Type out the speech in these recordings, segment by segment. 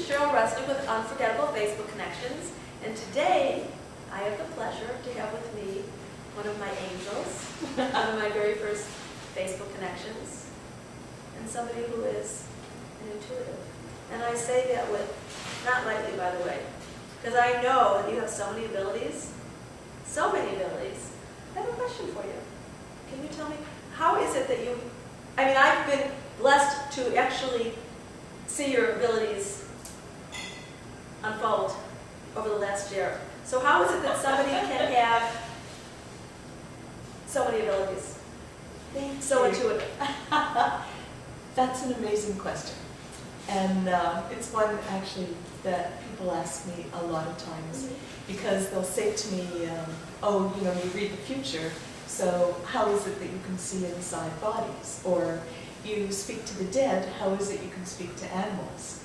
is Cheryl Wrestling with Unforgettable Facebook Connections, and today I have the pleasure to have with me one of my angels, one of my very first Facebook connections, and somebody who is an intuitive. And I say that with, not lightly by the way, because I know that you have so many abilities, so many abilities. I have a question for you. Can you tell me, how is it that you, I mean, I've been blessed to actually see your abilities unfold over the last year. So how is it that somebody can have so many abilities? So intuitive. That's an amazing question. And it's one actually that people ask me a lot of times, because they'll say to me, oh, you know, you read the future, so how is it that you can see inside bodies? Or you speak to the dead, how is it you can speak to animals?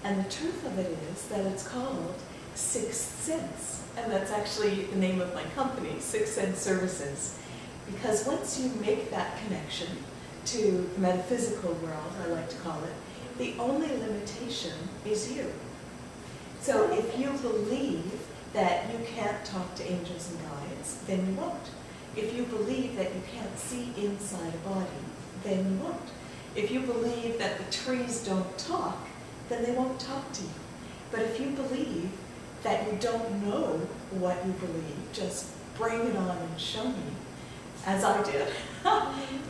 And the truth of it is that it's called Sixth Sense. And that's actually the name of my company, Sixth Sense Services. Because once you make that connection to the metaphysical world, I like to call it, the only limitation is you. So if you believe that you can't talk to angels and guides, then you won't. If you believe that you can't see inside a body, then you won't. If you believe that the trees don't talk, then they won't talk to you. But if you believe that you don't know what you believe, just bring it on and show me, as I did,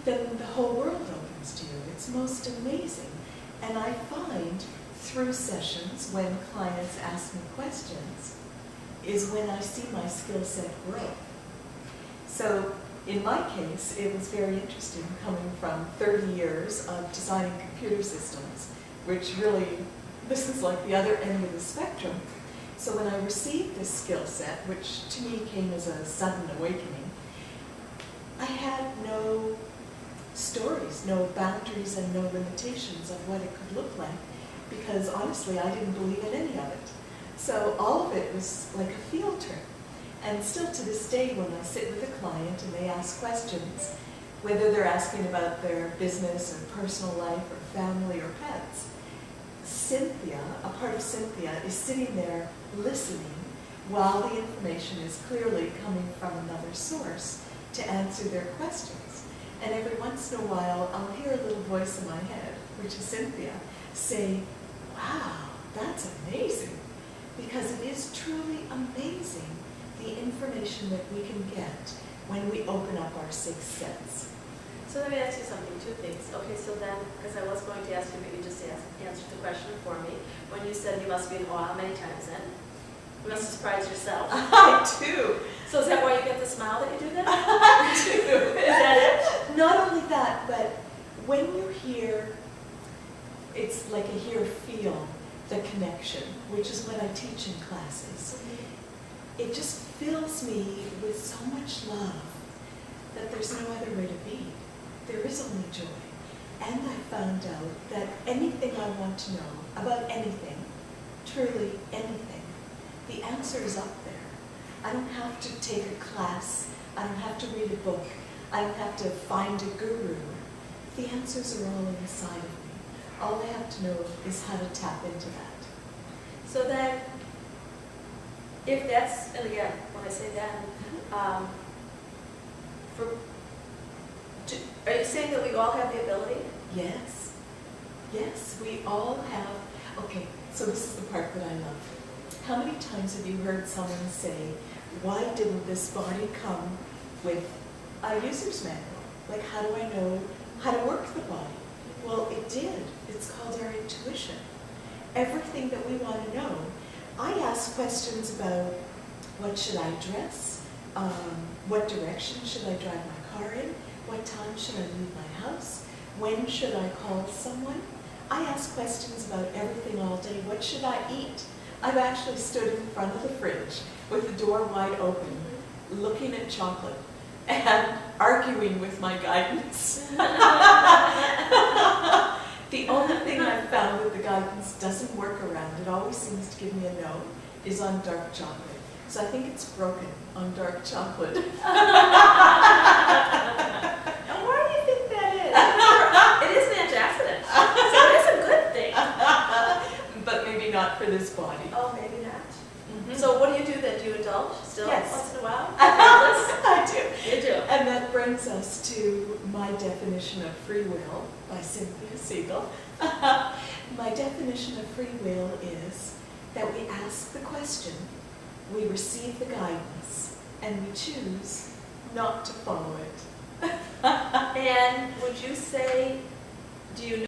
then the whole world opens to you. It's most amazing. And I find through sessions when clients ask me questions is when I see my skill set grow. So in my case, it was very interesting coming from 30 years of designing computer systems, which really, this is like the other end of the spectrum. So when I received this skill set, which to me came as a sudden awakening, I had no stories, no boundaries, and no limitations of what it could look like, because honestly, I didn't believe in any of it. So all of it was like a field trip. And still to this day, when I sit with a client and they ask questions, whether they're asking about their business or personal life or family or pets, Cynthia, a part of Cynthia, is sitting there listening while the information is clearly coming from another source to answer their questions. And every once in a while, I'll hear a little voice in my head, which is Cynthia, say, wow, that's amazing. Because it is truly amazing the information that we can get when we open up our sixth sense. So let me ask you something, two things. Okay, so then, because I was going to ask you, but you just answered the question for me. When you said you must be in awe, how many times then? You must surprise yourself. I do. So is that why you get the smile that you do that? I do. Is that it? Not only that, but when you hear, it's like a hear-feel, the connection, which is what I teach in classes. It just fills me with so much love that there's no other way to be. There is only joy. And I found out that anything I want to know about anything, truly anything, the answer is up there. I don't have to take a class. I don't have to read a book. I don't have to find a guru. The answers are all inside of me. All I have to know is how to tap into that. So then, if that's, and again, when I say that, are you saying that we all have the ability? Yes. Yes, we all have. Okay, so this is the part that I love. How many times have you heard someone say, why didn't this body come with a user's manual? Like, how do I know how to work the body? Well, it did. It's called our intuition. Everything that we want to know. I ask questions about what should I dress? What direction should I drive my car in? What time should I leave my house? When should I call someone? I ask questions about everything all day. What should I eat? I've actually stood in front of the fridge with the door wide open, looking at chocolate and arguing with my guidance. The only thing I've found that the guidance doesn't work around, it always seems to give me a no, is on dark chocolate. So I think it's broken on dark chocolate. And why do you think that is? It is an antioxidant, so it is a good thing. But maybe not for this body. Oh, maybe not. Mhm. So what do you do then? Do you indulge still Yes. once in a while? I do. You do. And that brings us to my definition of free will by Cynthia Siegel. My definition of free will is that we ask the question, we receive the guidance, and we choose not to follow it. And would you say, do you